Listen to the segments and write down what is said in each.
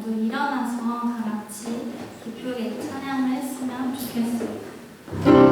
모두 일어나서 다 같이 기쁘게 찬양을 했으면 좋겠어요.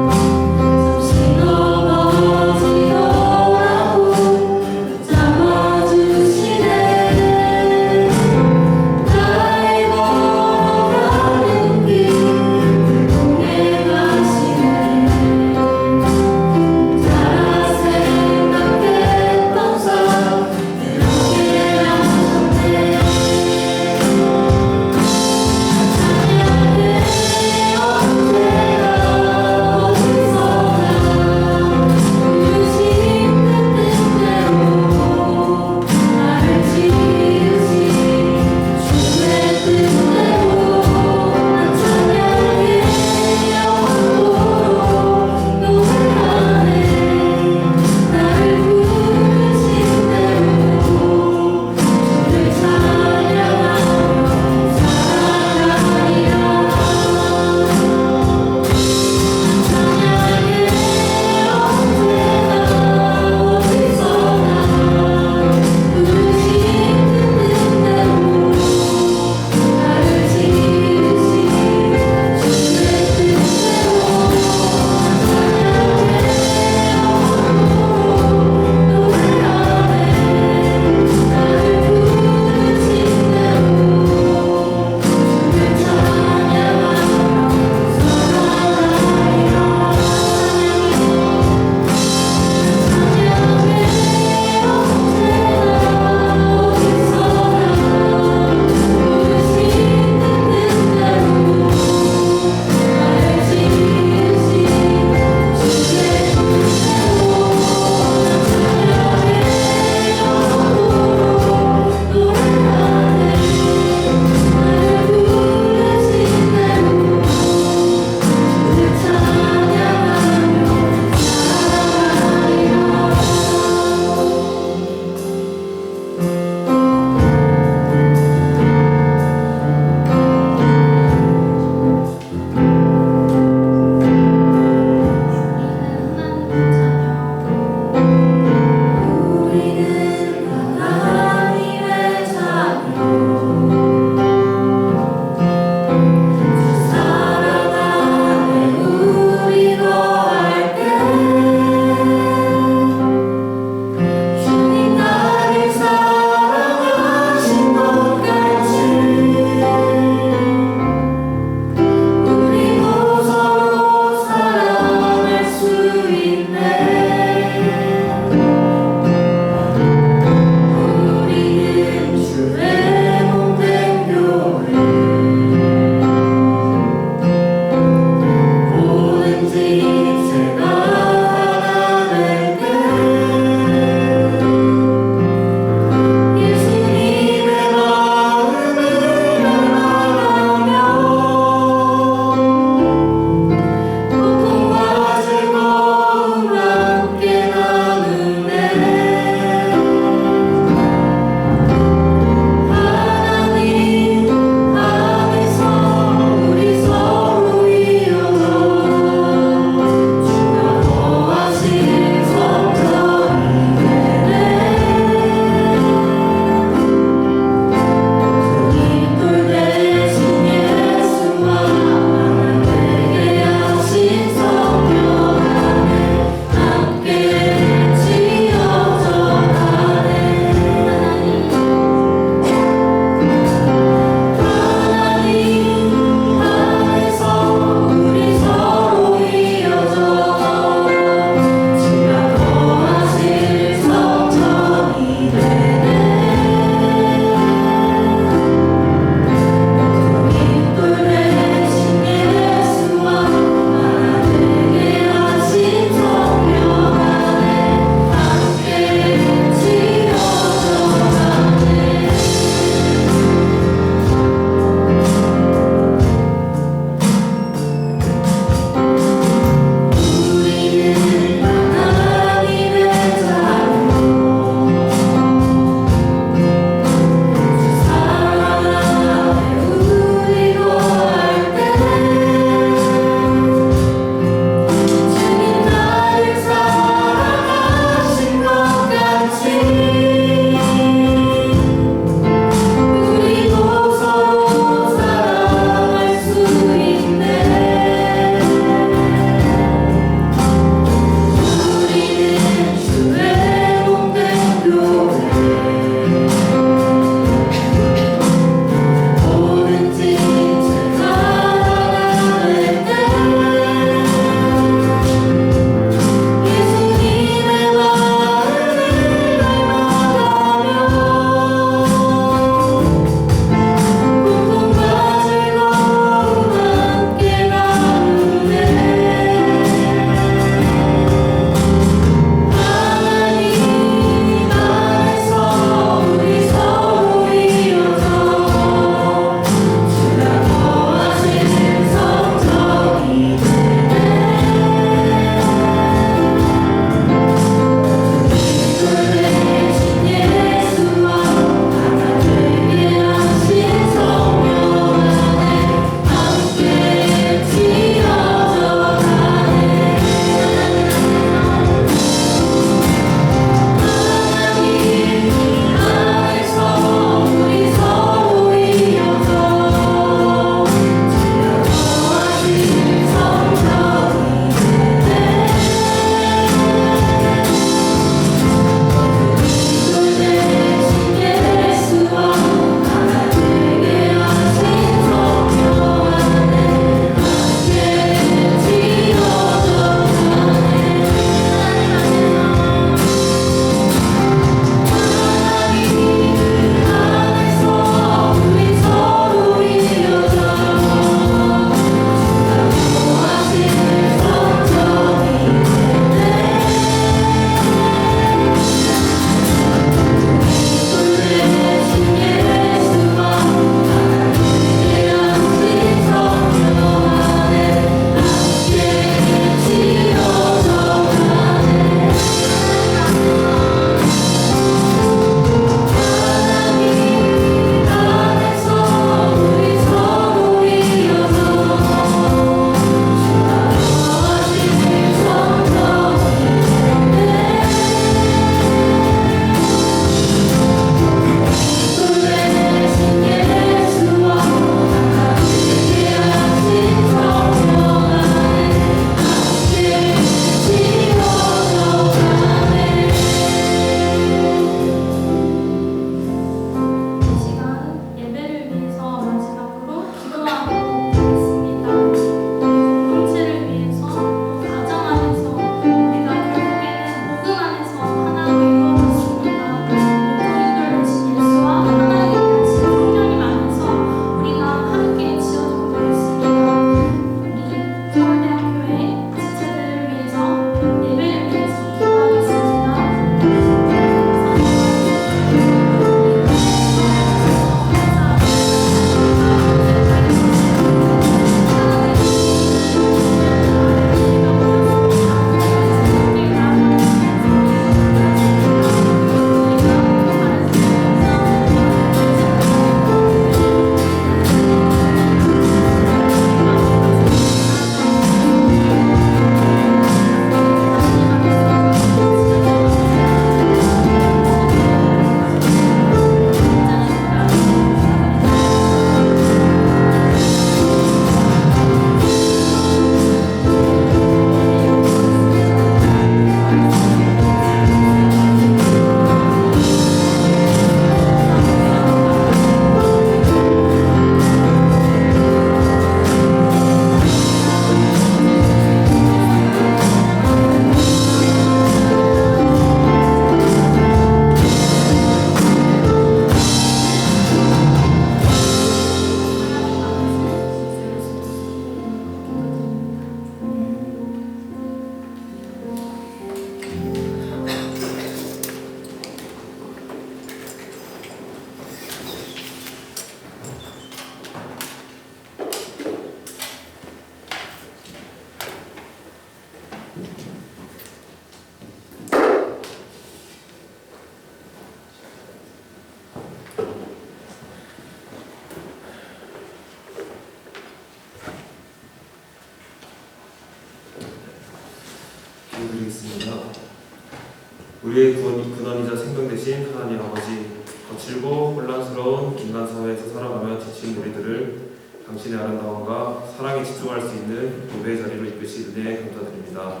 우리의 근원이자 생명 되신 하나님 아버지, 거칠고 혼란스러운 인간 사회에서 살아가며 지친 우리들을 당신의 아름다움과 사랑에 집중할 수 있는 예배의 자리로 이끄시 은혜에 감사드립니다.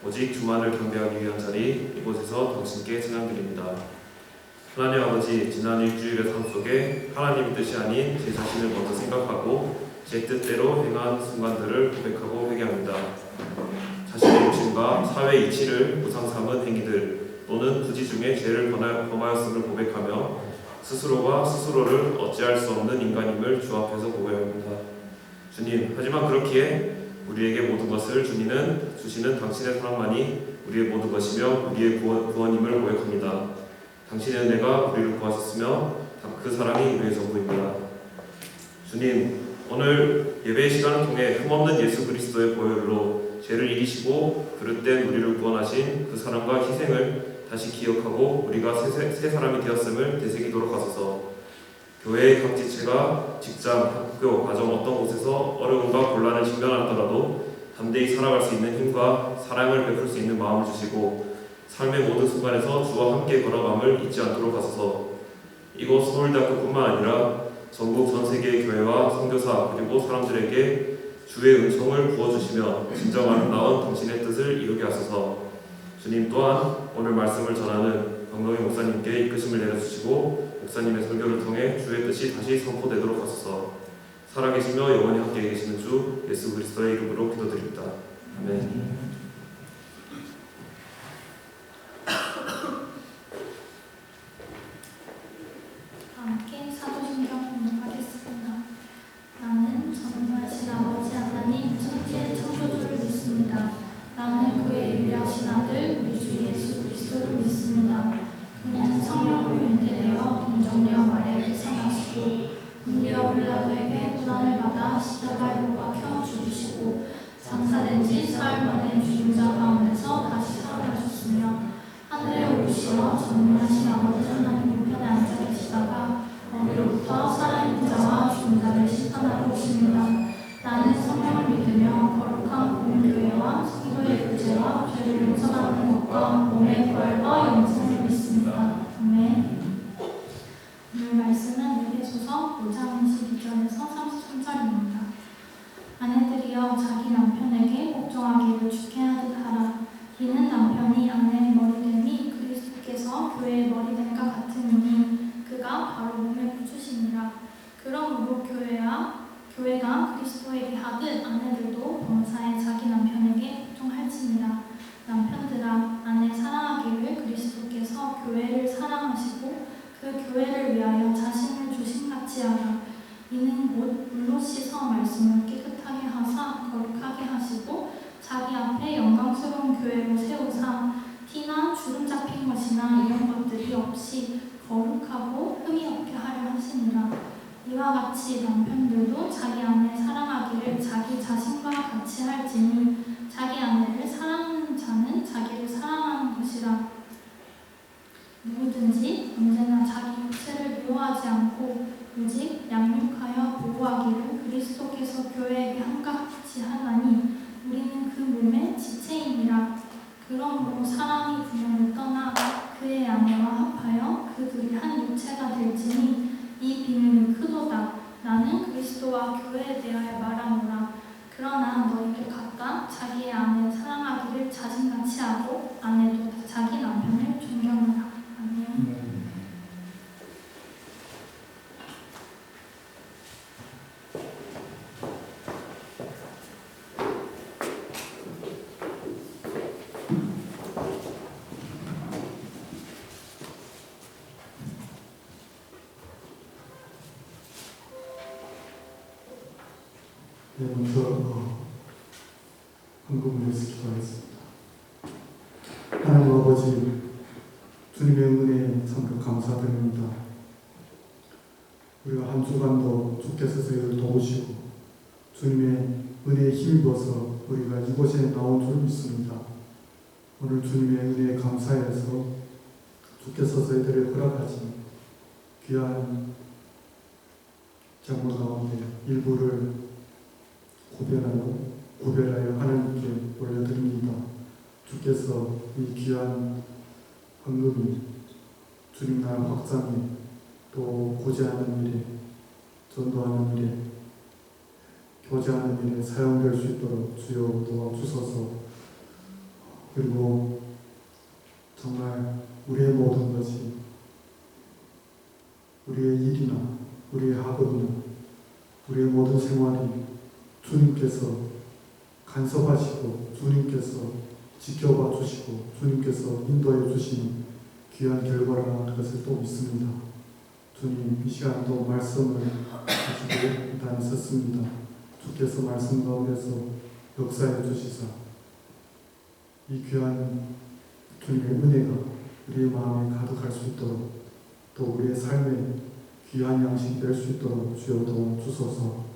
오직 주만을 경배하기 위한 자리, 이곳에서 당신께 찬양드립니다. 하나님 아버지, 지난 일주일의 삶 속에 하나님의 뜻이 아닌 제 자신을 먼저 생각하고 제 뜻대로 행한 순간들을 고백하고 회개합니다. 자신의 욕심과 사회 이치를 우상 삼은 행위들 또는 부지 중에 죄를 범하였음을 고백하며 스스로가 스스로를 어찌할 수 없는 인간임을 주 앞에서 고백합니다. 주님, 하지만 그렇기에 우리에게 모든 것을 주시는 당신의 사랑만이 우리의 모든 것이며 우리의 구원임을 고백합니다. 당신의 은혜가 우리를 구하셨으며 그 사랑이 우리의 전부입니다. 주님, 오늘 예배의 시간을 통해 흠없는 예수 그리스도의 보혈로 죄를 이기시고 그릇된 우리를 구원하신 그 사랑과 희생을 다시 기억하고 우리가 새 사람이 되었음을 되새기도록 하소서. 교회의 각 지체가 직장, 학교, 가정 어떤 곳에서 어려움과 곤란을 직면하더라도 담대히 살아갈 수 있는 힘과 사랑을 베풀 수 있는 마음을 주시고 삶의 모든 순간에서 주와 함께 걸어감을 잊지 않도록 하소서. 이곳 서울대학교뿐만 아니라 전국 전 세계의 교회와 선교사 그리고 사람들에게 주의 은총을 부어주시며 진정 아름다운 당신의 뜻을 이루게 하소서. 주님 또한 오늘 말씀을 전하는 강동희 목사님께 이끄심을 내려주시고 목사님의 설교를 통해 주의 뜻이 다시 선포되도록 하소서. 살아계시며 영원히 함께 계시는 주 예수 그리스도의 이름으로 기도드립니다. 아멘. 함께 사도신경 공독하겠습니다. 나는 전능하신 아버지 하나님 천지의 창조주를 믿습니다. 나는 그의 유일하신 아들 우리 주 예수 그리스도를 믿습니다. 그는 성령으로 윤대되어 동정녀 마리아에게 생하시고 본디오 빌라도에게 고난을 받아 십자가에 못 박혀 죽으시고 장사된 지 사흘 만에 죽은 자 가운데서 다시 살아나셨으며 하늘에 오르시어 전능하신 아버지 하나님 우편에 앉아 계시다가 거기로부터 살아있는 자와 죽은 자를 심판하러 오십니다. 나는 성령을 믿으며 거룩한 공교회와 성도의 구제와 죄를 용서하는 것과 몸의 부활과 영생을 믿습니다. 아멘. 오늘 말씀은 에베소서 5장 22절에서 33절입니다. 아내들이여 자기 남편에게 복종하기를 주께 하듯 하라. 이는 남편이 아내의 머리됨이 그리스도께서 교회의 머리됨과 같으니 그가 바로 몸의 구주시니라. 그러므로 교회가 그리스도에게 하듯 아내들도 범사에 자기 남편에게 복종할지니라. 남편들아, 아내 사랑하기를 그리스도께서 교회를 사랑하시고 그 교회를 위하여 자신을 주심같이 하라. 이는 곧 물로 씻어 말씀을 깨끗하게 하사 거룩하게 하시고 자기 앞에 영광스러운 교회로 세우사 티나 주름 잡힌 것이나 이런 것들이 없이 거룩하고 흠이 없게 하려 하시니라. 이와 같이 남편들도 자기 아내 사랑하기를 자기 자신과 같이 할지니 자기 아내를 사랑하는 자는 자기를 사랑하는 것이라. 누구든지 언제나 자기 육체를 미워하지 않고 오직 양육하여 보호하기를 그리스도께서 교회에게 함과 같이 하나니 우리는 그 몸의 지체이니라. 그러므로 사랑이 부모를 떠나 그의 아내와 합하여 그 둘이 한 육체가 될지니 이 비밀이 크도다. 나는 그리스도와 교회에 대하여 말하노라. 그러나 너희들 각각 자기의 아내를 사랑하기를 자신같이 하고 아내도 자기 남편을 존경하라. 아멘. 네, 먼저 한국을 위해서 기도하겠습니다. 하나님 아버지, 주님의 은혜에 참 감사드립니다. 우리가 한 주간도 주께서 저희를 도우시고 주님의 은혜에 힘입어서 우리가 이곳에 나온 줄 믿습니다. 오늘 주님의 은혜에 감사해서 주께서 저희들을 허락하신 귀한 장로 가운데 일부를 구별하여 하나님께 올려드립니다. 주께서 이 귀한 헌금이 주님 나라 확장에 또 고지하는 일에 전도하는 일에 교제하는 일에 사용될 수 있도록 주여 도와주소서. 그리고 정말 우리의 모든 것이 우리의 일이나 우리의 학업이나 우리의 모든 생활이 주님께서 간섭하시고 주님께서 지켜봐 주시고 주님께서 인도해 주시는 귀한 결과라는 것을 또 믿습니다. 주님 이 시간도 말씀을 가지고 다니셨습니다. 주께서 말씀 가운데서 역사해 주시사 이 귀한 주님의 은혜가 우리의 마음에 가득할 수 있도록 또 우리의 삶에 귀한 양식이 될 수 있도록 주여 도와주소서.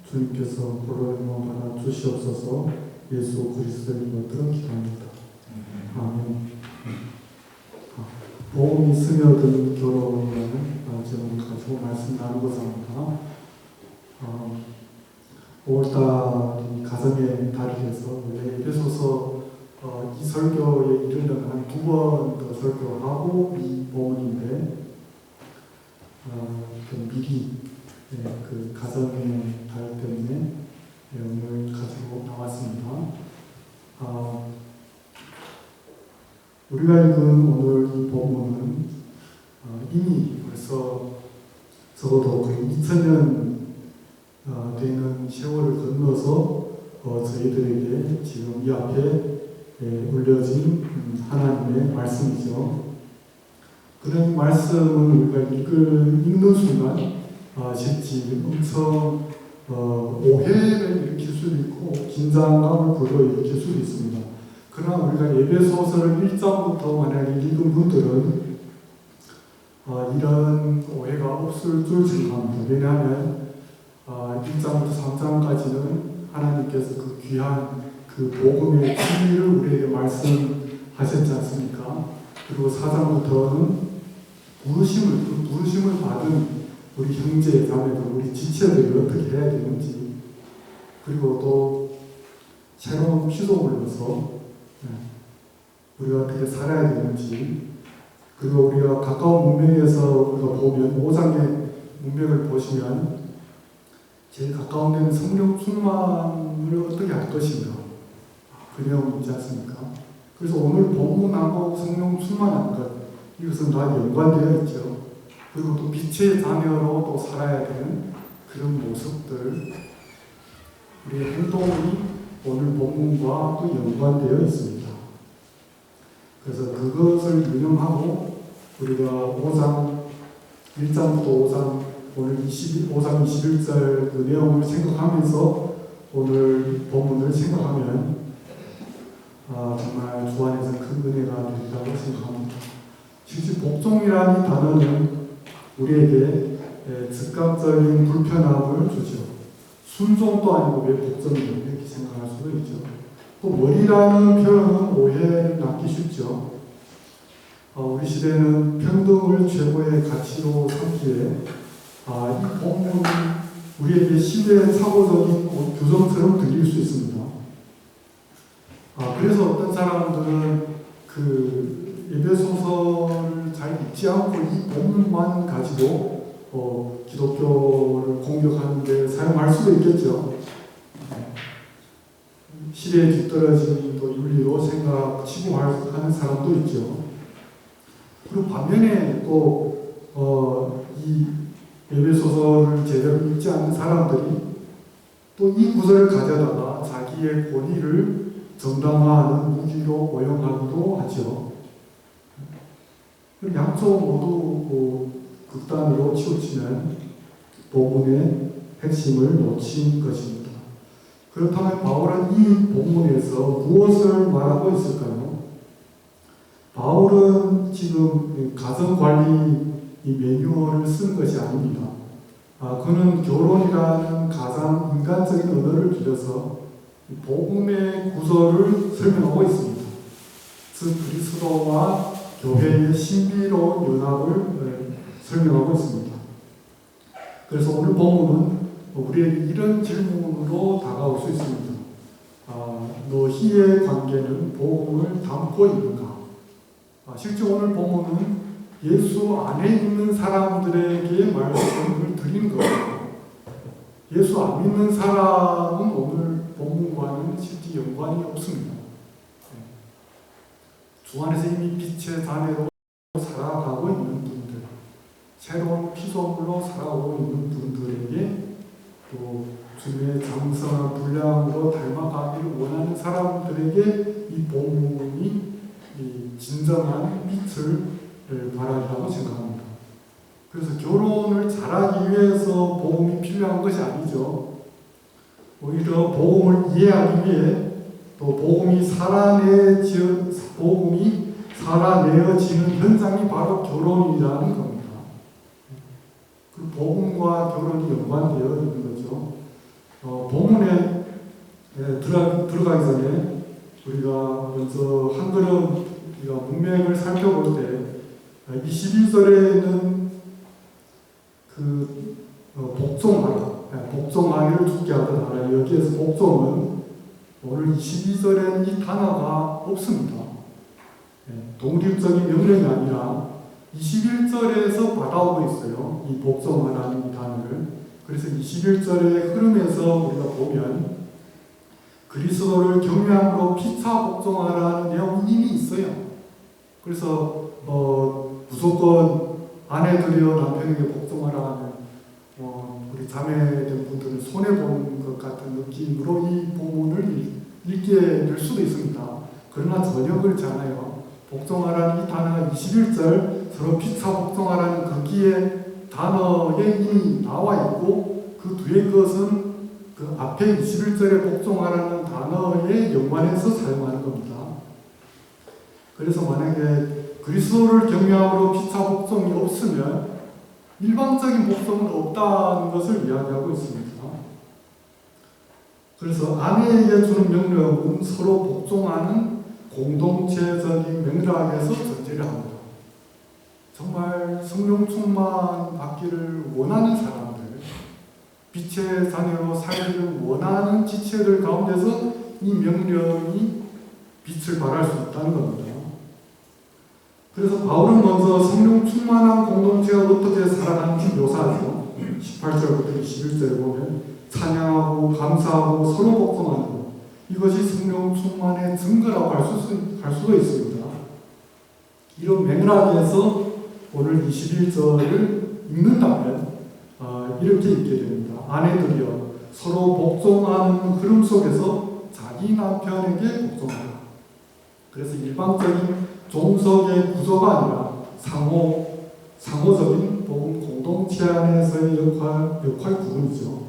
주님께서 보혈의 영광 받아 주시옵소서. 예수 그리스도의 이름으로 기도합니다. 아멘. 복음이 스며든 결혼이라는 제목을 가지고 말씀 나누고자 합니다. 5월달이 가정의 달이라서 원래 에베소서 이 설교에 이르려면 한 2번 더 설교하고 이 본문인데 미리 그 가정의 달 때문에 오늘 가지고 나왔습니다. 우리가 읽은 오늘 이 본문은 이미 벌써 적어도 거의 2000년 되는 세월을 건너서 저희들에게 지금 이 앞에 올려진 하나님의 말씀이죠. 그런 말씀을 우리가 읽는 순간 실제 엄청 오해를 일으킬 수도 있고 긴장감을 불러일으킬 수도 있습니다. 그러나 우리가 에베소서를 1장부터 만약에 읽은 분들은 이런 오해가 없을 줄 생각합니다. 왜냐하면 1장부터 3장까지는 하나님께서 그 귀한 그 복음의 진리를 우리에게 말씀하셨지 않습니까? 그리고 4장부터는 부르심을 받은 우리 형제, 자매들, 우리 지체들이 어떻게 해야 되는지, 그리고 또 새로운 피조물로서 우리가 어떻게 살아야 되는지, 그리고 우리가 가까운 문명에서 우리가 보면 5장의 문명을 보시면 제일 가까운 데는 성령 충만을 어떻게 할 것인가 그 내용이 있지 않습니까? 그래서 오늘 본문하고 성령 충만한 것 이것은 다 연관되어 있죠. 그리고 또 빛의 자녀로 또 살아야 되는 그런 모습들 우리의 행동이 오늘 본문과 또 연관되어 있습니다. 그래서 그것을 유념하고 우리가 5장 1장부터 5장 오늘 5장 21절 그 내용을 생각하면서 오늘 본문을 생각하면 정말 주 안에서 큰 은혜가 되리라고 생각합니다. 실제 복종이라는 단어는 우리에게 즉각적인 불편함을 주죠. 순종도 아니고 왜 복종이냐 이렇게 생각할 수도 있죠. 또 머리라는 표현은 오해를 낳기 쉽죠. 우리 시대는 평등을 최고의 가치로 삼기에 이 본문은 우리에게 시대의 사고적인 규정처럼 들릴 수 있습니다. 그래서 어떤 사람들은 그 에베소서를 잘 읽지 않고 이 본문만 가지고 기독교를 공격하는 데 사용할 수도 있겠죠. 시대에 뒤떨어진 또 윤리로 치부하는 사람도 있죠. 그리고 반면에 또 이 에베소서를 제대로 읽지 않는 사람들이 또 이 구절을 가져다가 자기의 권위를 정당화하는 무기로 오용하기도 하죠. 양쪽 모두 극단으로 치우치면 본문의 핵심을 놓친 것입니다. 그렇다면 바울은 이 본문에서 무엇을 말하고 있을까요? 바울은 지금 가정관리 이 매뉴얼을 쓴 것이 아닙니다. 그는 결혼이라는 가장 인간적인 언어를 빌려서 복음의 구조를 설명하고 있습니다. 즉 그리스도와 교회의 신비로운 연합을 설명하고 있습니다. 그래서 오늘 본문은 우리에게 이런 질문으로 다가올 수 있습니다. 너희의 관계는 복음을 담고 있는가? 실제 오늘 본문은 예수 안에 있는 사람들에게 말씀을 드리는 거예요. 예수 안 믿는 사람은 오늘 본문과는 실제 연관이 없습니다. 주 안에서 이미 빛의 자녀로 살아가고 있는 분들, 새로운 피조물로 살아가고 있는 분들에게 또 주님의 장성한 분량으로 닮아가기를 원하는 사람들에게 이 본문이 이 진정한 빛을 발한다고 생각합니다. 그래서 결혼을 잘하기 위해서 복음이 필요한 것이 아니죠. 오히려 복음을 이해하기 위해 또 복음이 살아내어지는 현장이 바로 결혼이라는 겁니다. 그 복음과 결혼이 연관되어 있는 거죠. 본문에 들어가기 전에 우리가 먼저 한 걸음 우리가 문맥을 살펴볼 때 21절에는 그 복종하기를 죽게 하던 여기에서 복종은 오늘 22절에는 이 단어가 없습니다. 독립적인 명령이 아니라 21절에서 받아오고 있어요. 이 복종하라는 단어를. 그래서 21절의 흐름에서 우리가 보면 그리스도를 경외함으로 피차 복종하라는 내용이 이미 있어요. 그래서 무조건 아내들이여 남편에게 복종하라 하면 우리 자매된 분들은 손해보는 것 같은 느낌으로 이 본문을 읽게 될 수도 있습니다. 그러나 전혀 그렇지 않아요. 복종하라는 이 단어가 21절 서로 피차 복종하라는 거기에 단어에 이미 나와 있고 그 뒤에 것은 그 앞에 21절에 복종하라는 단어에 연관해서 사용하는 겁니다. 그래서 만약에 그리스도를 경외함으로 피차 복종이 없으면 일방적인 복종은 없다는 것을 이야기하고 있습니다. 그래서 아내에게 주는 명령은 서로 복종하는 공동체적인 맥락에서 전제를 합니다. 정말 성령 충만 받기를 원하는 사람들, 빛의 자녀로 살기를 원하는 지체들 가운데서 이 명령이 빛을 발할 수 있다는 겁니다. 그래서 바울은 먼저 성령 충만한 공동체가 어떻게 살아가는지 묘사하죠. 18절부터 21절에 보면 찬양하고 감사하고 서로 복종하는 것, 이것이 성령 충만의 증거라고 할 수도 있습니다. 이런 맥락에서 오늘 21절을 읽는다면 이렇게 읽게 됩니다. 아내들이여 서로 복종하는 흐름 속에서 자기 남편에게 복종하라. 그래서 일방적인 종속의 구조가 아니라 상호적인 복음 공동체 안에서의 역할 구분이죠.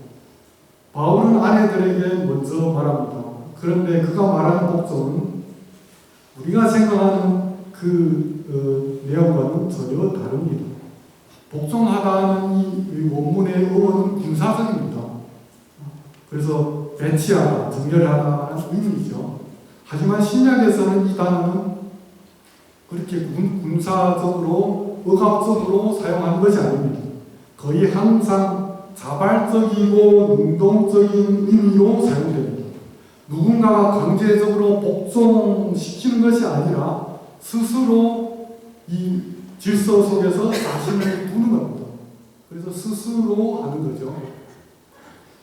바울은 아내들에게 먼저 말합니다. 그런데 그가 말하는 복종은 우리가 생각하는 그 내용과는 전혀 다릅니다. 복종하다는 이 원문의 어원은 군사적입니다. 그래서 배치하다, 정렬하다는 의미죠. 하지만 신약에서는 이 단어는 그렇게 군사적으로, 억압적으로 사용하는 것이 아닙니다. 거의 항상 자발적이고 능동적인 의미로 사용됩니다. 누군가가 강제적으로 복종시키는 것이 아니라 스스로 이 질서 속에서 자신을 두는 겁니다. 그래서 스스로 하는 거죠.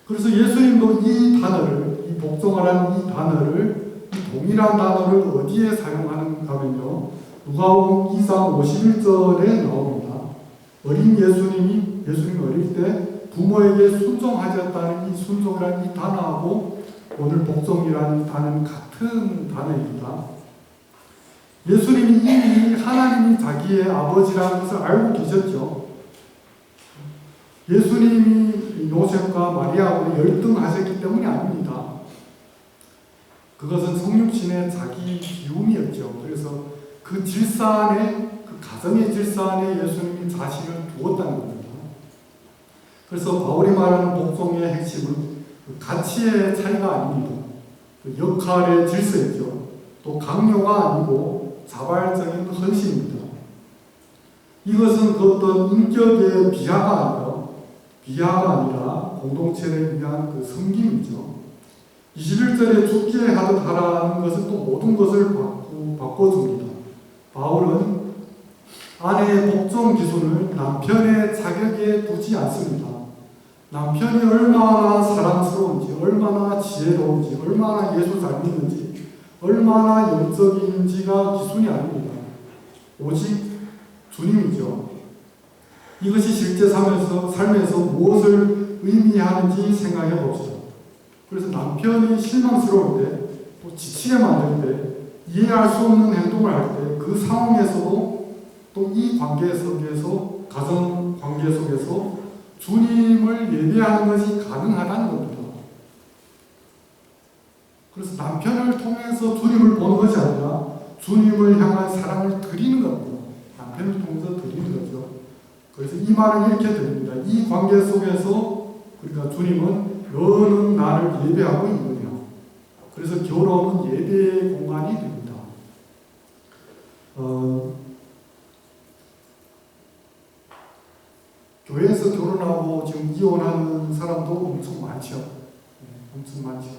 그래서 예수님도 이 단어를, 이 복종하라는 이 단어를, 이 동일한 단어를 어디에 사용하는가 하면요, 누가복음 2장 51절에 나옵니다. 어린 예수님이 어릴 때 부모에게 순종하셨다는 이 순종이라는 이 단어하고 오늘 복종이라는 단어는 같은 단어입니다. 예수님이 이미 하나님이 자기의 아버지라는 것을 알고 계셨죠. 예수님이 요셉과 마리아하고 열등하셨기 때문이 아닙니다. 그것은 성육신의 자기 비움이었죠. 그래서 그 질서 안에, 그 가정의 질서 안에 예수님이 자신을 두었다는 겁니다. 그래서 바울이 말하는 복종의 핵심은 그 가치의 차이가 아닙니다. 그 역할의 질서이죠. 또 강요가 아니고 자발적인 헌신입니다. 이것은 그 어떤 인격의 비하가 아니라 공동체를 위한 그 섬김이죠. 21절에 죽게 하듯 하라는 것은 또 모든 것을 바꿔줍니다. 바울은 아내의 복종 기준을 남편의 자격에 두지 않습니다. 남편이 얼마나 사랑스러운지, 얼마나 지혜로운지, 얼마나 예수 잘 믿는지, 얼마나 영적인지가 기준이 아닙니다. 오직 주님이죠. 이것이 실제 삶에서 무엇을 의미하는지 생각해 봅시다. 그래서 남편이 실망스러울 때, 또 지치게 만들 때, 이해할 수 없는 행동을 할 때, 그 상황에서도 또 이 관계 속에서, 가정 관계 속에서 주님을 예배하는 것이 가능하다는 겁니다. 그래서 남편을 통해서 주님을 보는 것이 아니라 주님을 향한 사랑을 드리는 겁니다. 남편을 통해서 드리는 거죠. 그래서 이 말은 이렇게 들립니다. 이 관계 속에서 그러니까 주님은 너는 나를 예배하고 있느냐. 그래서 결혼은 예배의 공간이 됩니다. 교회에서 결혼하고 지금 이혼하는 사람도 엄청 많죠. 엄청 많죠.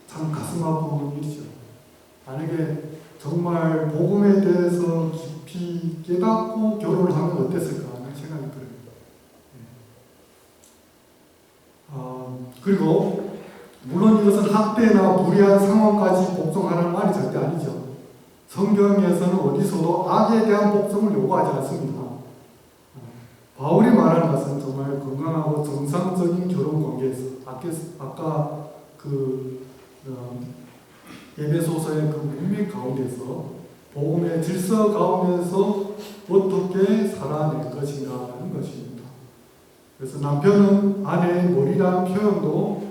참 가슴 아픈 일이죠. 만약에 정말 복음에 대해서 깊이 깨닫고 결혼을 하면 어땠을까 하는 생각이 들어요. 그리고 물론 이것은 학대나 불의한 상황까지 복종하라는 말이 절대 아니죠. 성경에서는 어디서도 악에 대한 복종을 요구하지 않습니다. 바울이 말하는 것은 정말 건강하고 정상적인 결혼 관계에서 아까 에베소서의 그 문맥 가운데서 복음의 질서 가운데서 어떻게 살아낼 것인가 하는 것입니다. 그래서 남편은 아내의 머리라는 표현도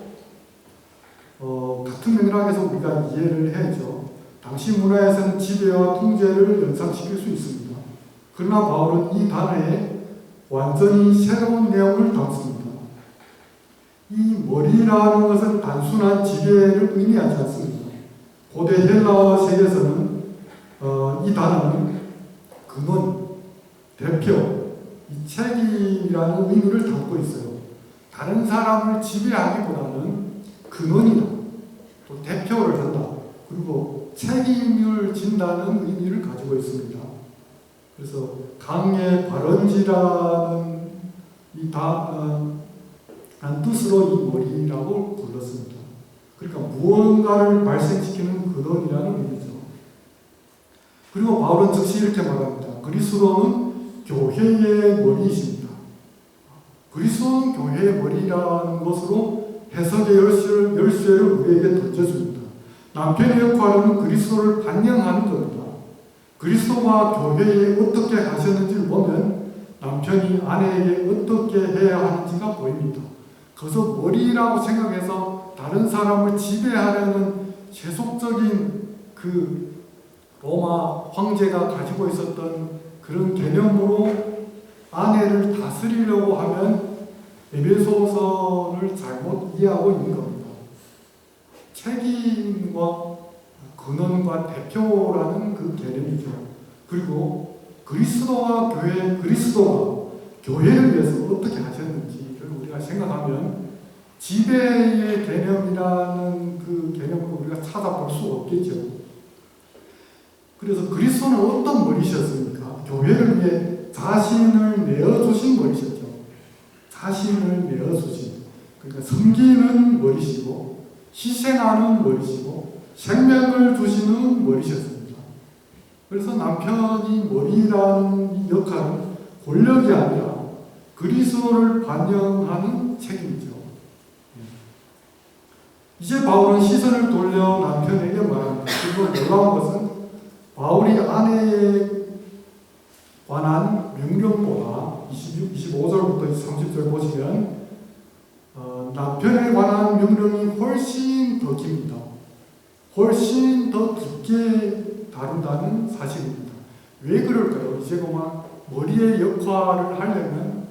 같은 맥락에서 우리가 이해를 해야죠. 당시 문화에서는 지배와 통제를 연상시킬 수 있습니다. 그러나 바울은 이 단어에 완전히 새로운 내용을 담습니다. 이 머리라는 것은 단순한 지배를 의미하지 않습니다. 고대 헬라어 세계에서는 이 단어는 근원, 대표, 이 책임이라는 의미를 담고 있어요. 다른 사람을 지배하기보다는 근원이다, 또 대표를 한다, 그리고 책임을 진다는 의미를 가지고 있습니다. 그래서 강의 발언지라는 뜻으로 이 머리라고 불렀습니다. 그러니까 무언가를 발생시키는 근원이라는 의미죠. 그리고 바울은 즉시 이렇게 말합니다. 그리스도는 교회의 머리이십니다. 그리스도는 교회의 머리라는 것으로 해석의 열쇠를 우리에게 던져줍니다. 남편의 역할은 그리스도를 반영하는 겁니다. 그리스도가 교회에 어떻게 하셨는지를 보면 남편이 아내에게 어떻게 해야 하는지가 보입니다. 그래서 머리라고 생각해서 다른 사람을 지배하려는 세속적인 그 로마 황제가 가지고 있었던 그런 개념으로 아내를 다스리려고 하면 에베소서를 잘못 이해하고 있는 겁니다. 책임과 근원과 대표라는 그 개념이죠. 그리고 그리스도가 교회를 위해서 어떻게 하셨는지를 우리가 생각하면 지배의 개념이라는 그 개념을 우리가 찾아볼 수 없겠죠. 그래서 그리스도는 어떤 머리셨습니까? 교회를 위해 자신을 내어주신 머리셨죠. 자신을 내어주신, 그러니까 섬기는 머리시고 희생하는 머리시고 생명을 주시는 머리셨습니다. 그래서 남편이 머리라는 역할은 권력이 아니라 그리스도를 반영하는 책임이죠. 이제 바울은 시선을 돌려 남편에게 말합니다. 그리고 놀라운 것은 바울이 아내에 관한 명령보다 25절부터 30절 보시면 남편에 관한 명령이 훨씬 더 깁니다. 훨씬 더 깊게 다룬다는 사실입니다. 왜 그럴까요? 이제 그만 머리의 역할을 하려면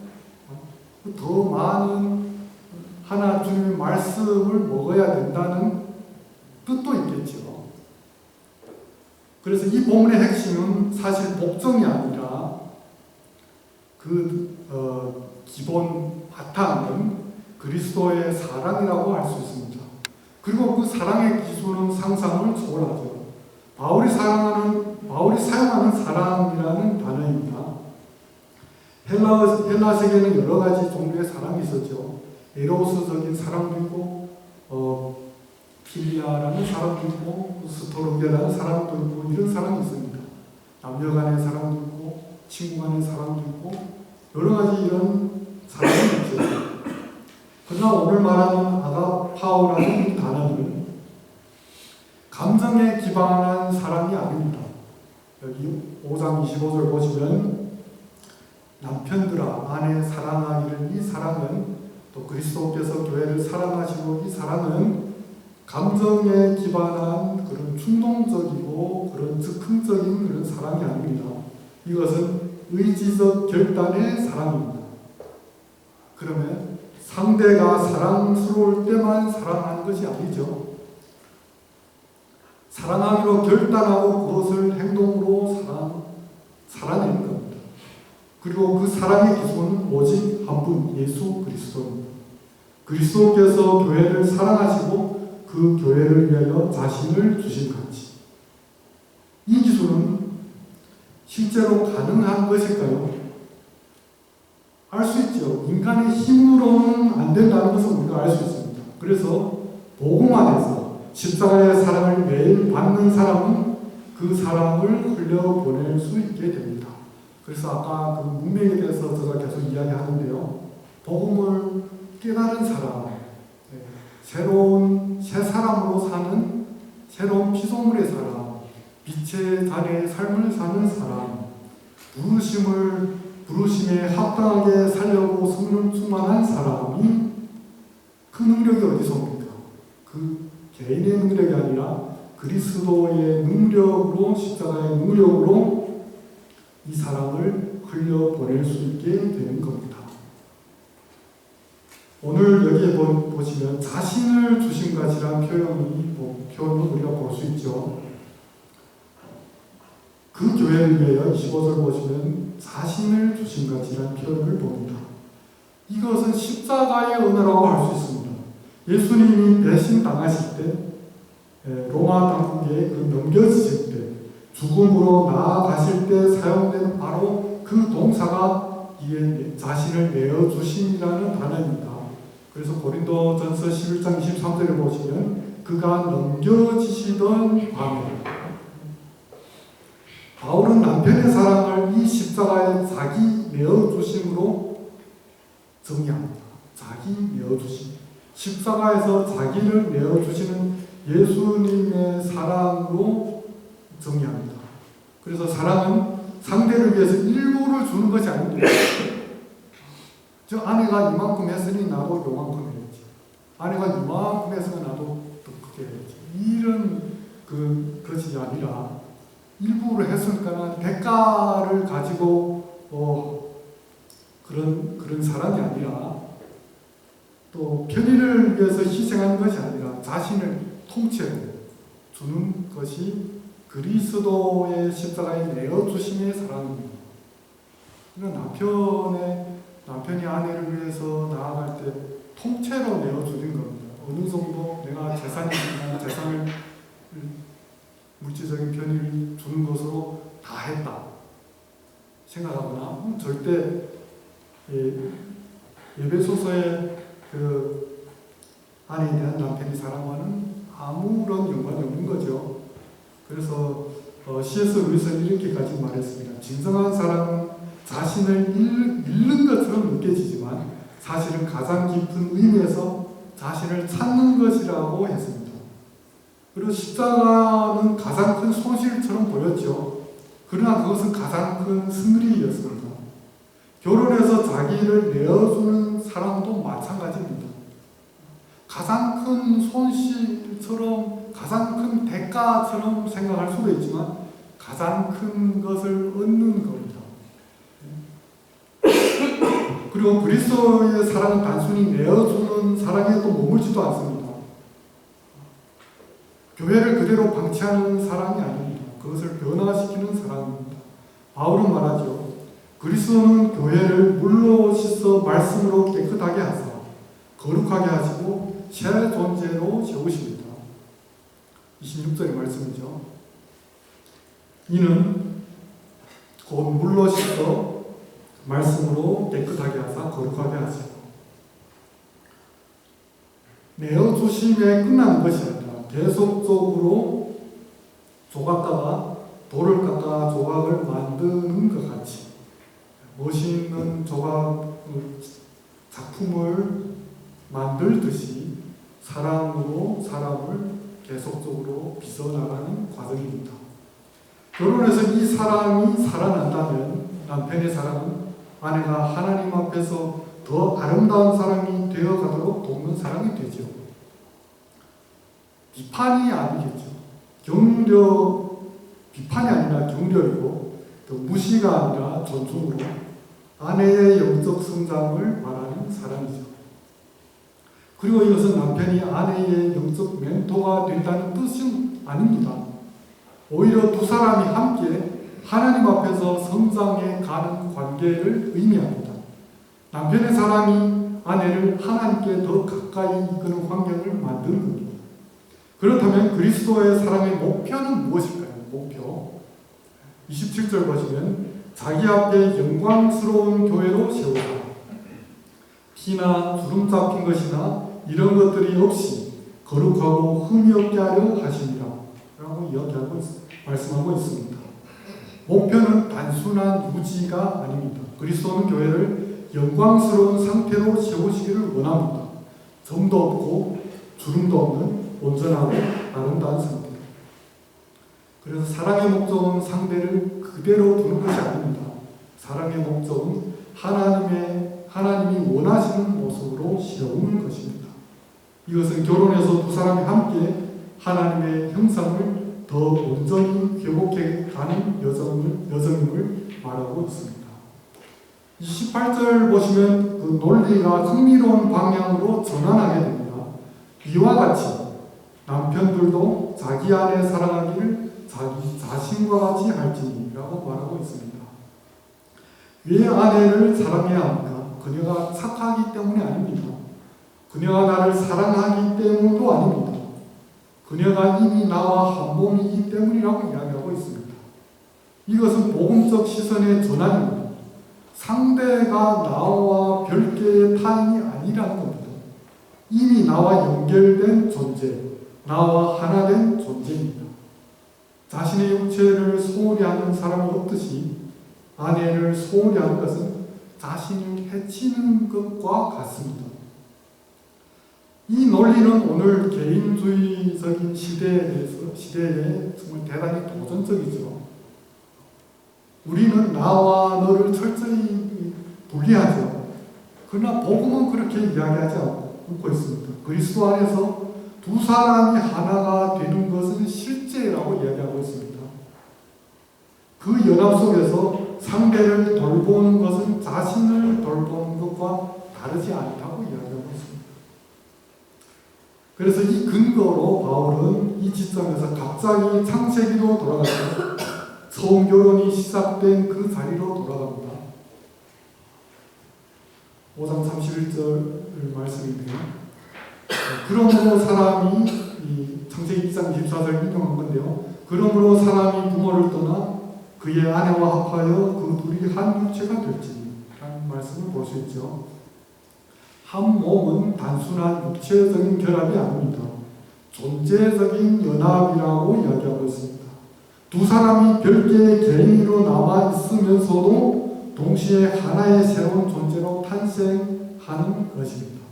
더 많은 하나 주님의 말씀을 먹어야 된다는 뜻도 있겠죠. 그래서 이 본문의 핵심은 사실 복종이 아니라 기본 바탕은 그리스도의 사랑이라고 할 수 있습니다. 그리고 그 사랑의 기준은 상상을 초월하죠. 바울이 사용하는 사랑이라는 단어입니다. 헬라세계에는 여러 가지 종류의 사랑이 있었죠. 에로스적인 사랑도 있고, 필리아라는 사랑도 있고, 스토르게라는 사랑도 있고, 이런 사랑이 있습니다. 남녀 간의 사랑도 있고, 친구 간의 사랑도 있고, 여러 가지 이런 사랑이 있죠. 그러나 오늘 말하는 아가파오라는 이 단어는 감정에 기반한 사랑이 아닙니다. 여기 5장 25절 보시면 남편들아 아내 사랑하기를, 이 사랑은 또 그리스도께서 교회를 사랑하시고, 이 사랑은 감정에 기반한 그런 충동적이고 그런 즉흥적인 그런 사랑이 아닙니다. 이것은 의지적 결단의 사랑입니다. 그러면 상대가 사랑스러울 때만 사랑하는 것이 아니죠. 사랑하기로 결단하고 그것을 행동으로 살아내는 겁니다. 그리고 그 사랑의 기준은 오직 한 분, 예수 그리스도입니다. 그리스도께서 교회를 사랑하시고 그 교회를 위하여 자신을 주신 가치. 이 기준은 실제로 가능한 것일까요? 알 수 있죠. 인간의 힘으로는 안 된다는 것을 우리가 알 수 있습니다. 그래서 복음 안에서 십자가의 사랑을 매일 받는 사람은 그 사랑을 흘려보낼 수 있게 됩니다. 그래서 아까 그 문명에 대해서 제가 계속 이야기하는데요. 복음을 깨달은 사람, 새로운 새 사람으로 사는 새로운 피조물의 사람, 빛의 자리의 삶을 사는 사람, 부르심에 합당하게 살려고 성령 충만한 사람이 그 능력이 어디서 옵니까? 그 개인의 능력이 아니라 그리스도의 능력으로, 십자가의 능력으로 이 사랑을 흘려보낼 수 있게 되는 겁니다. 오늘 여기에 보시면 자신을 주신 가치라는 표현을 우리가 볼 수 있죠. 그 교회를 위하여 25절 보시면 자신을 주신 가치라는 표현을 봅니다. 이것은 십자가의 은혜라고 할 수 있습니다. 예수님이 배신 당하실 때, 로마 당국에 넘겨지실 때, 죽음으로 나아가실 때 사용되는 바로 그 동사가 이에 자신을 내어주심이라는 단어입니다. 그래서 고린도전서 11장 23절에 보시면 그가 넘겨지시던 밤에 바울은 남편의 사랑을 이 십자가에 자기 내어주심으로 정의합니다. 자기 내어주심. 십자가에서 자기를 내어주시는 예수님의 사랑으로 정의합니다. 그래서 사랑은 상대를 위해서 일부를 주는 것이 아닙니다. 저 아내가 이만큼 했으니 나도 요만큼 해야지. 아내가 이만큼 했으면 나도 더 크게 해야지. 이런 것이 아니라 일부를 했으니까 대가를 가지고 그런 사랑이 아니라 또 편의를 위해서 희생하는 것이 아니라 자신을 통째로 주는 것이 그리스도의 십자가에 내어주심의 사랑입니다. 남편이 아내를 위해서 나아갈 때 통째로 내어주는 겁니다. 어느 정도 내가 재산을 물질적인 편의를 주는 것으로 다 했다 생각하거나 절대 예배소서의 그 아내에 대한 남편이 사랑과는 아무런 연관이 없는 거죠. 그래서 C.S. 루이스는 이렇게까지 말했습니다. 진정한 사랑은 자신을 잃는 것처럼 느껴지지만 사실은 가장 깊은 의미에서 자신을 찾는 것이라고 했습니다. 그리고 십자가는 가장 큰 손실처럼 보였죠. 그러나 그것은 가장 큰 승리였습니다. 결혼해서 자기를 내어주는 사람도 마찬가지입니다. 가장 큰 손실처럼, 가장 큰 대가처럼 생각할 수도 있지만 가장 큰 것을 얻는 겁니다. 그리고 그리스도의 사랑은 단순히 내어주는 사랑에 또 머물지도 않습니다. 교회를 그대로 방치하는 사랑이 아닙니다. 그것을 변화시키는 사랑입니다. 바울은 말하죠. 그리스도는 교회를 물로 씻어 말씀으로 깨끗하게 하사 거룩하게 하시고 새 존재로 세우십니다. 26절의 말씀이죠. 이는 곧 물로 씻어 말씀으로 깨끗하게 하사 거룩하게 하시고 내어주심에 끝나는 것이 아니라 계속적으로 조각가가 돌을 깎아 조각을 만드는 것 같이 멋있는 작품을 만들듯이 사랑으로 사람을 계속적으로 빚어나가는 과정입니다. 결혼해서 이 사랑이 살아난다면 남편의 사랑은 아내가 하나님 앞에서 더 아름다운 사랑이 되어가도록 돕는 사랑이 되죠. 비판이 아니겠죠. 비판이 아니라 격려이고 또 무시가 아니라 존중으로 아내의 영적 성장을 말하는 사랑이죠. 그리고 이것은 남편이 아내의 영적 멘토가 된다는 뜻은 아닙니다. 오히려 두 사람이 함께 하나님 앞에서 성장해 가는 관계를 의미합니다. 남편의 사랑이 아내를 하나님께 더 가까이 이끄는 환경을 만드는 겁니다. 그렇다면 그리스도의 사랑의 목표는 무엇일까요? 목표 27절 보시면 자기 앞에 영광스러운 교회로 세우라. 피나 주름 잡힌 것이나 이런 것들이 없이 거룩하고 흠이 없게 하려 하시니라 라고 말씀하고 있습니다. 목표는 단순한 유지가 아닙니다. 그리스도는 교회를 영광스러운 상태로 세우시기를 원합니다. 점도 없고 주름도 없는 온전하고 아름다운 상태. 그래서 사랑의 목적은 상대를 그대로 두는 것이 아닙니다. 사랑의 목적은 하나님이 원하시는 모습으로 세우는 것입니다. 이것은 결혼해서 두 사람이 함께 하나님의 형상을 더 온전히 회복해 가는 여정임을 말하고 있습니다. 28절 보시면 그 논리가 흥미로운 방향으로 전환하게 됩니다. 이와 같이 남편들도 자기 아내 사랑하기를 자기 자신과 같이 할지니라고 말하고 있습니다. 왜 아내를 사랑해야 합니까? 그녀가 착하기 때문이 아닙니다. 그녀가 나를 사랑하기 때문도 아닙니다. 그녀가 이미 나와 한 몸이기 때문이라고 이야기하고 있습니다. 이것은 복음적 시선의 전환입니다. 상대가 나와 별개의 타인이 아니라는 겁니다. 이미 나와 연결된 존재, 나와 하나 된 존재입니다. 자신의 육체를 소홀히 하는 사람이 없듯이 아내를 소홀히 하는 것은 자신을 해치는 것과 같습니다. 이 논리는 오늘 개인주의적인 시대에 정말 대단히 도전적이죠. 우리는 나와 너를 철저히 분리하죠. 그러나 복음은 그렇게 이야기하지 않고 있습니다. 그리스도 안에서 두 사람이 하나가 되는 것은 실제라고 이야기하고 있습니다. 그 연합 속에서 상대를 돌보는 것은 자신을 돌보는 것과 다르지 않다고 이야기하고 있습니다. 그래서 이 근거로 바울은 이 지점에서 갑자기 창세기로 돌아가서 처음 결혼이 시작된 그 자리로 돌아갑니다. 5장 31절 말씀인데요. 그러므로 사람이 창세기 2장 24절 인용한 건데요. 그러므로 사람이 부모를 떠나 그의 아내와 합하여 그 둘이 한 육체가 될지니 라는 말씀을 볼 수 있죠. 한 몸은 단순한 육체적인 결합이 아닙니다. 존재적인 연합이라고 이야기하고 있습니다. 두 사람이 별개의 개인으로 남아 있으면서도 동시에 하나의 새로운 존재로 탄생하는 것입니다.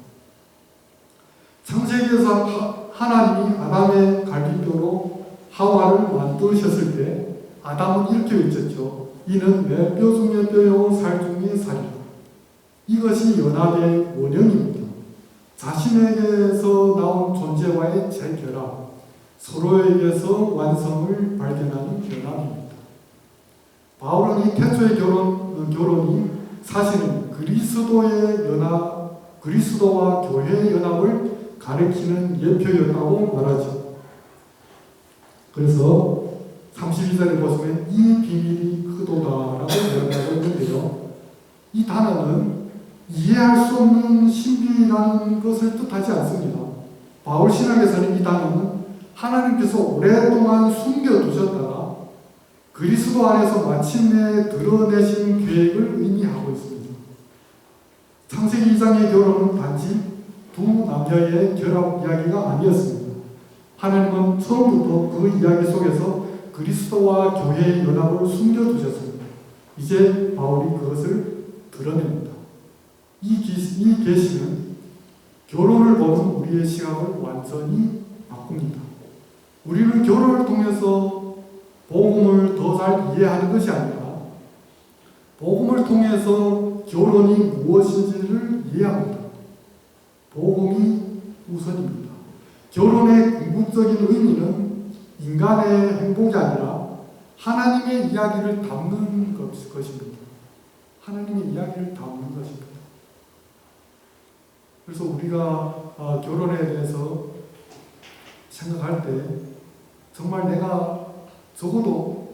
창세기에서 하나님이 아담의 갈비뼈로 하와를 만드셨을 때 아담은 이렇게 외쳤죠. 이는 내 뼈 중의 뼈요 살 중의 살이다. 이것이 연합의 원형입니다. 자신에게서 나온 존재와의 재결합, 서로에게서 완성을 발견하는 연합입니다. 바울은 이 태초의 결혼이 사실은 그리스도와 교회의 연합을 가리키는 예표였다고 말하죠. 그래서 32절에 보시면 이 비밀이 크도다라고 이야기하고 있는데요. 이 단어는 이해할 수 없는 신비라는 것을 뜻하지 않습니다. 바울 신학에서는 이 단어는 하나님께서 오랫동안 숨겨두셨다가 그 그리스도 안에서 마침내 드러내신 계획을 의미하고 있습니다. 창세기 2장의 결혼은 단지 두 남녀의 결합 이야기가 아니었습니다. 하나님은 처음부터 그 이야기 속에서 그리스도와 교회의 연합을 숨겨두셨습니다. 이제 바울이 그것을 드러냅니다. 이 계시는 결혼을 보는 우리의 시각을 완전히 바꿉니다. 우리는 결혼을 통해서 복음을 더 잘 이해하는 것이 아니라 복음을 통해서 결혼이 무엇인지를 이해합니다. 복음이 우선입니다. 결혼의 궁극적인 의미는 인간의 행복이 아니라 하나님의 이야기를 담는 것입니다. 하나님의 이야기를 담는 것입니다. 그래서 우리가 결혼에 대해서 생각할 때 정말 내가 적어도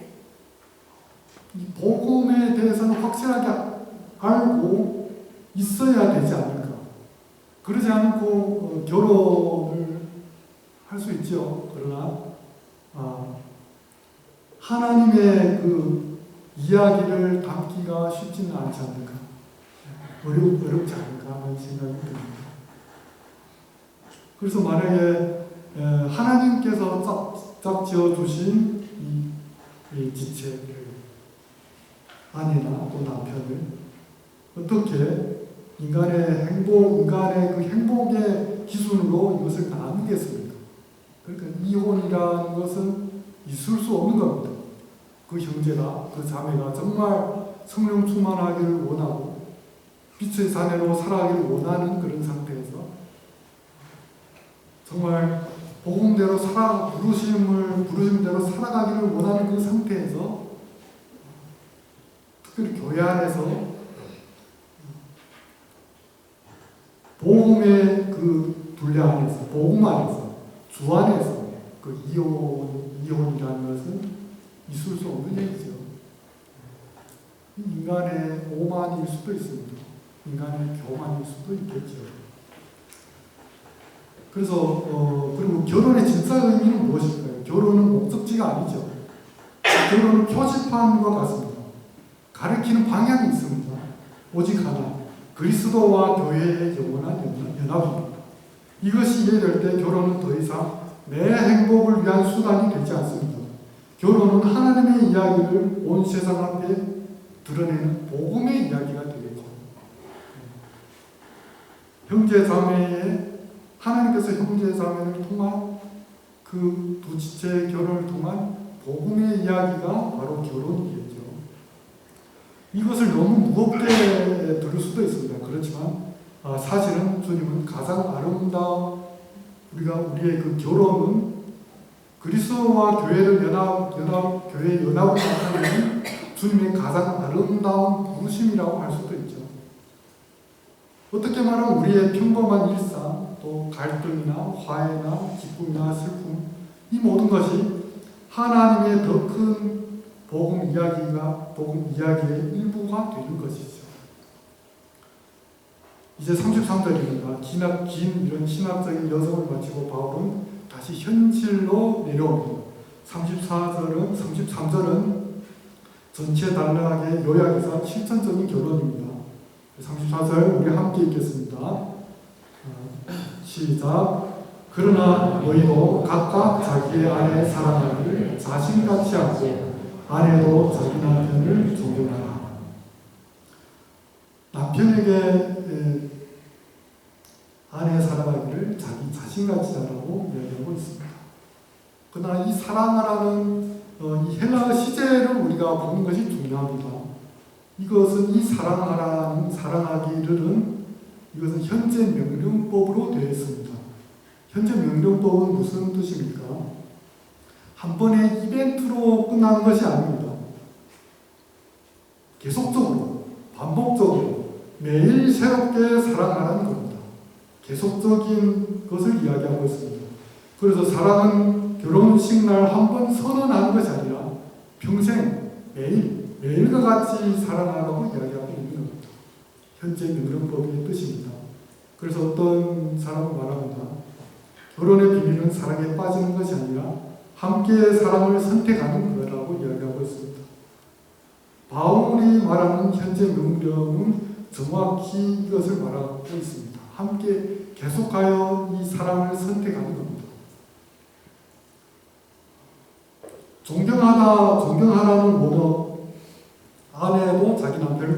이 복음에 대해서는 확실하게 알고 있어야 되지 않을까. 그러지 않고 결혼을 할 수 있죠. 그러나 하나님의 그 이야기를 담기가 쉽지는 않지 않을까. 어렵지 않을까 하는 생각이 듭니다. 그래서 만약에 하나님께서 짝 지어주신 이 지체를 아내나 또 남편을 어떻게 인간의 그 행복의 기준으로 이것을 나누겠습니까? 그러니까 이혼이라는 것은 있을 수 없는 겁니다. 그 형제가, 그 자매가 정말 성령 충만하기를 원하고 빛의 자녀로 살아가기를 원하는 그런 상태에서 정말 복음대로 부르심대로 살아가기를 원하는 그 상태에서 특별히 교회 안에서 복음의 그 둘레 안에서, 복음 안에서, 주 안에서 그 이혼이라는 것은 있을 수 없는 얘기죠. 인간의 오만일 수도 있습니다. 인간의 교만일 수도 있겠죠. 그래서 그리고 결혼의 진짜 의미는 무엇일까요? 결혼은 목적지가 아니죠. 결혼은 표지판과 같습니다. 가리키는 방향이 있습니다. 오직 하나, 그리스도와 교회의 영원한 연합입니다. 이것이 이해될 때 결혼은 더 이상 내 행복을 위한 수단이 되지 않습니다. 결혼은 하나님의 이야기를 온 세상 앞에 드러내는 복음의 이야기가 되겠죠. 하나님께서 형제 자매를 통한 그 두 지체의 결혼을 통한 복음의 이야기가 바로 결혼이겠죠. 이것을 너무 무겁게 들을 수도 있습니다. 그렇지만 사실은 주님은 가장 아름다운 우리의 그 결혼은 그리스도와 교회의 연합을 나타내는 주님의 가장 아름다운 부르심이라고 할 수도 있죠. 어떻게 말하면 우리의 평범한 일상, 또 갈등이나 화해나 기쁨이나 슬픔, 이 모든 것이 하나님의 더 큰 복음 이야기의 일부가 되는 것이죠. 이제 33절입니다. 긴 이런 신학적인 여정을 마치고 바울은 다시 현실로 내려옵니다. 33절은 전체 단락의 요약에서 실천적인 결론입니다. 34절 우리 함께 읽겠습니다. 시작. 그러나 너희도 각각 자기의 아내 사랑하기를 자신같이 하고 아내도 자기 남편을 존경하라. 남편에게 아내 사랑하기를 자기 자신같이 하라고 이야기하고 있습니다. 그러나 이 사랑하라는 이 헬라어 시제를 우리가 보는 것이 중요합니다. 이것은 이 사랑하기를은 이것은 현재 명령법으로 되어 있습니다. 현재 명령법은 무슨 뜻입니까? 한 번의 이벤트로 끝나는 것이 아닙니다. 계속적으로, 반복적으로, 매일 새롭게 사랑하라는 겁니다. 계속적인 것을 이야기하고 있습니다. 그래서 사랑은 결혼식 날 한 번 선언하는 것이 아니라 평생, 매일과 같이 사랑하라고 이야기하고 있는 겁니다. 현재 명령법의 뜻입니다. 그래서 어떤 사람은 말합니다. 결혼의 비밀은 사랑에 빠지는 것이 아니라 함께 사랑을 선택하는 거라고 이야기하고 있습니다. 바울이 말하는 현재 명령은 정확히 이것을 말하고 있습니다. 함께 계속하여 이 사랑을 선택하는 겁니다. 존경하라는 원어 아내도 자기 남편을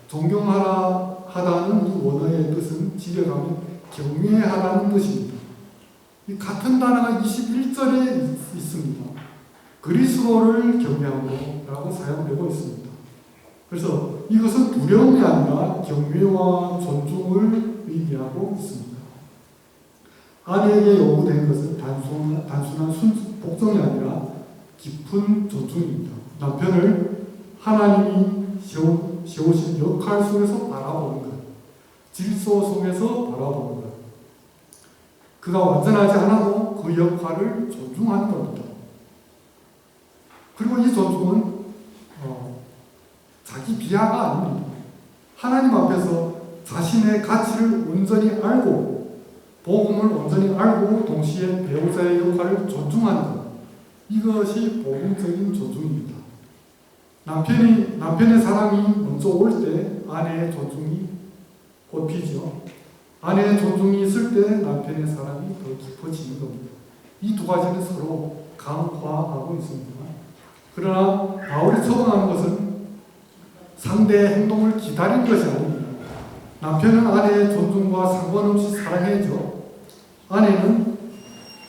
존경하라 하다는 이 원어의 뜻은 집에 가면 경외하라는 뜻입니다. 이 같은 단어가 21절에 있습니다. 그리스도를 경외하라고 사용되고 있습니다. 그래서 이것은 두려움이 아니라 경외와 존중을 의미하고 있습니다. 아내에게 요구된 것은 단순한 복종이 아니라 깊은 존중입니다. 남편을 하나님이 세우신 역할 속에서 바라보는 것, 질서 속에서 바라보는 것, 그가 완전하지 않아도 그 역할을 존중하는 겁니다. 그리고 이 존중은 자기 비하가 아닙니다. 하나님 앞에서 자신의 가치를 온전히 알고 복음을 온전히 알고 동시에 배우자의 역할을 존중하는 것, 이것이 복음적인 존중입니다. 남편의 사랑이 먼저 올 때 아내의 존중이 꽃피죠. 아내의 존중이 있을 때 남편의 사랑이 더 깊어지는 겁니다. 이 두 가지는 서로 강화하고 있습니다. 그러나 바울이 처방하는 것은 상대의 행동을 기다린 것이 아닙니다. 남편은 아내의 존중과 상관없이 사랑해야죠. 아내는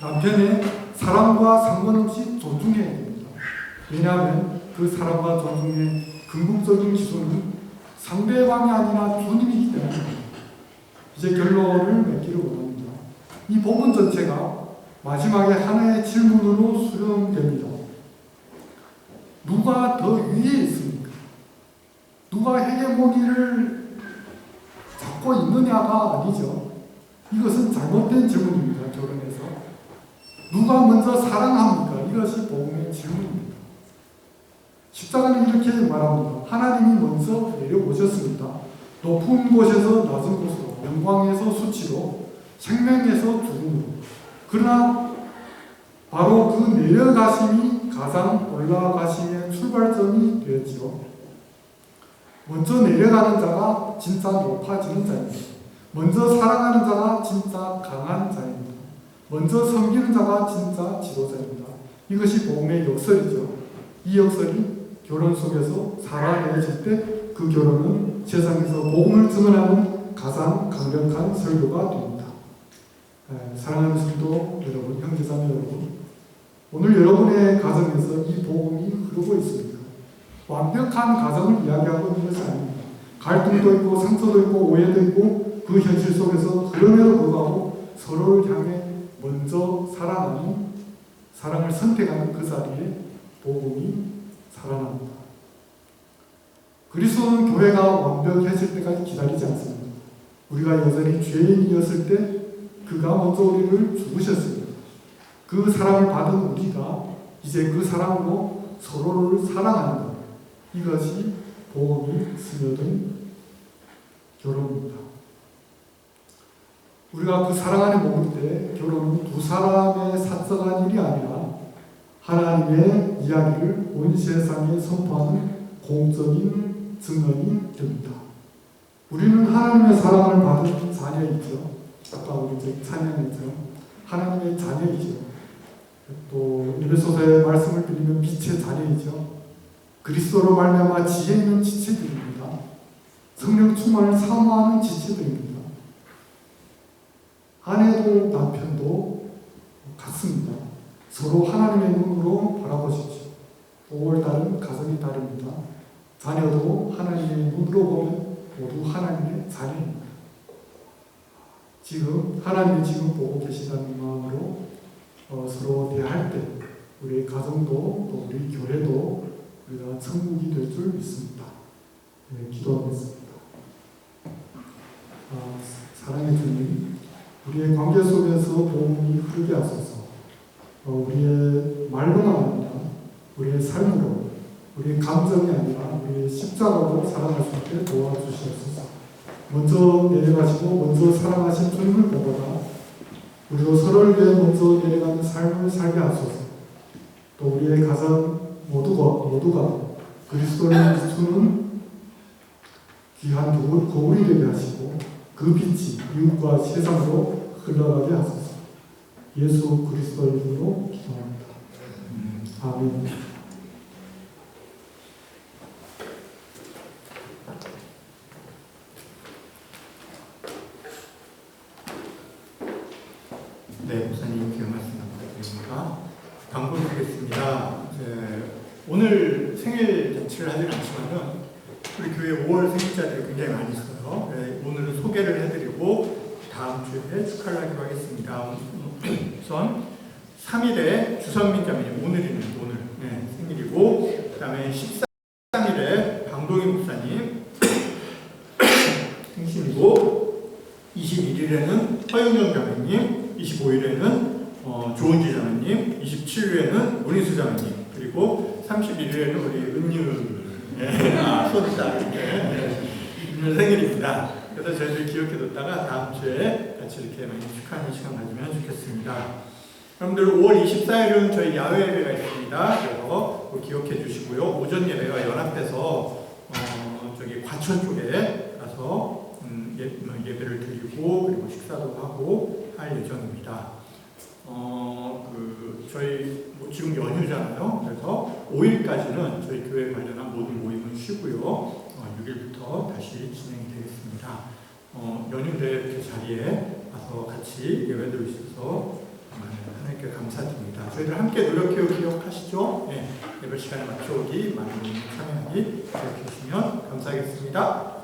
남편의 사랑과 상관없이 존중해야 됩니다. 왜냐하면 그 사랑과 존중의 궁극적인 기준은 상대방이 아니라 주님이기 때문입니다. 이제 결론을 맺기를 원합니다. 이 본문 전체가 마지막에 하나의 질문으로 수렴됩니다. 누가 더 위에 있습니까? 누가 헤게모니를 잡고 있느냐가 아니죠. 이것은 잘못된 질문입니다. 결혼에서 누가 먼저 사랑합니까? 이것이 복음의 질문입니다. 십자가는 이렇게 말합니다. 하나님이 먼저 내려오셨습니다. 높은 곳에서 낮은 곳으로, 영광에서 수치로, 생명에서 죽음으로. 그러나 바로 그 내려가심이 가장 올라가심의 출발점이 되었지요. 먼저 내려가는 자가 진짜 높아지는 자입니다. 먼저 사랑하는 자가 진짜 강한 자입니다. 먼저 섬기는 자가 진짜 지도자입니다. 이것이 복음의 역설이죠. 이 역설이 결혼 속에서 살아내어질 때 그 결혼은 세상에서 복음을 증언하는 가장 강력한 설교가 됩니다. 사랑하는 성도 여러분, 형제자매 여러분, 오늘 여러분의 가정에서 이 복음이 흐르고 있습니다. 완벽한 가정을 이야기하고 있는 것이 아닙니다. 갈등도 있고 상처도 있고 오해도 있고 그 현실 속에서 그럼에도 불구하고 서로를 향해 먼저 사랑하는, 사랑을 선택하는 그 자리에 복음이 살아납니다. 그리스도는 교회가 완벽해질 때까지 기다리지 않습니다. 우리가 여전히 죄인이었을 때 그가 먼저 우리를 죽으셨습니다. 그 사랑을 받은 우리가 이제 그 사랑으로 서로를 사랑하는 것, 이것이 복음이 스며든 결혼입니다. 우리가 그 사랑 안에 머물 때 결혼은 두 사람의 사적한 일이 아니라 하나님의 이야기를 온 세상에 선포하는 공적인 증언이 됩니다. 우리는 하나님의 사랑을 받은 자녀이죠. 아까 우리 찬양했죠. 하나님의 자녀이죠. 또 에베소서의 말씀을 드리면 빛의 자녀이죠. 그리스도로 말미암아 지혜 있는 지체들입니다. 성령 충만을 사모하는 지체들입니다. 아내도 남편도 같습니다. 서로 하나님의 눈으로 바라보십시오. 5월달은 가정의 달입니다. 자녀도 하나님의 눈으로 보면 모두 하나님의 자녀입니다. 지금 하나님이 지금 보고 계시다는 마음으로 서로 대할 때 우리 가정도 또 우리 교회도 우리가 천국이 될 줄 믿습니다. 네, 기도하겠습니다. 사랑의 주님, 우리의 관계 속에서 복음이 흐르게 하소서. 우리의 말로만 아니라 우리의 삶으로, 우리의 감정이 아니라 우리의 십자가로 살아갈 수 있게 도와주시옵소서. 먼저 내려가시고 먼저 사랑하신 주님을 보거나 우리도 서로를 위해 먼저 내려가는 삶을 살게 하소서. 또 우리의 가정 모두가 그리스도의 주는 귀한 거울이 되게 하시고 그 빛이 이웃과 세상으로 흘러가게 하소서. 예수 그리스도의 이름으로 기도합니다. 아멘. 네, 목사님 귀한 말씀 부탁드립니다. 광고 드리겠습니다. 오늘 생일 잔치를 하진 않지만은 우리 교회 5월 생일자들이 굉장히 많이 있어요. 오늘은 소개를 해드리고 다음 주에 축하를 하기로 하겠습니다. 우선 3일에 주선민 자매님, 오늘 생일이고, 그 다음에 13일에 방동희 목사님 생신이고, 21일에는 허영정 자매님, 25일에는 조은지 자매님, 27일에는 문희수 자매님, 그리고 31일에는 우리 은유 소리다 은유 생일입니다. 그래서 저희들 기억해뒀다가 다음 주에 같이 이렇게 많이 축하하는 시간 가지면 좋겠습니다. 여러분들 5월 24일은 저희 야외 예배가 있습니다. 그래서 기억해 주시고요. 오전 예배가 연합돼서 저기 과천 쪽에 가서 예배를 드리고 그리고 식사도 하고 할 예정입니다. 저희 지금 연휴잖아요. 그래서 5일까지는 저희 교회 관련한 모든 모임은 쉬고요. 6일부터 다시 진행이 되겠습니다. 연휴에 이렇게 자리에 와서 같이 예배 드리셔서 하나님께 감사드립니다. 저희들 함께 노력해요 기억하시죠? 네, 예배 시간에 맞춰오기, 많은 분이 참여하기 기억해 주시면 감사하겠습니다.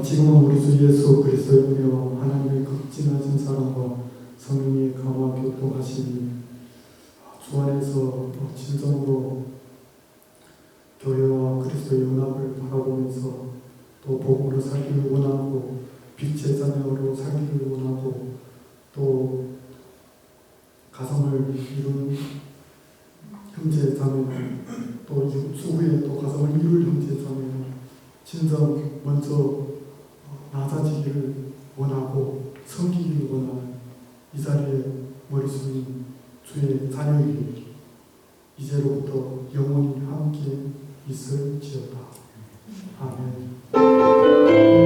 지금은 우리 주 예수 그리스도의 은혜와 하나님의 극진하신 사랑과 성령의 감화 교통하심이 주 안에서 진정으로 교회와 그리스도의 연합을 바라보면서 또 복음으로 살기를 원하고 빛의 자녀로 살기를 원하고 또 가정을 이루는 형제 자매는 또 추후에 또 가정을 이룰 형제 자매는 진정 먼저 낮아지기를 원하고 섬기기를 원하는 이 자리에 머리 숙인 주의 자녀에게 이제로부터 영원히 함께 있을지어다. 아멘.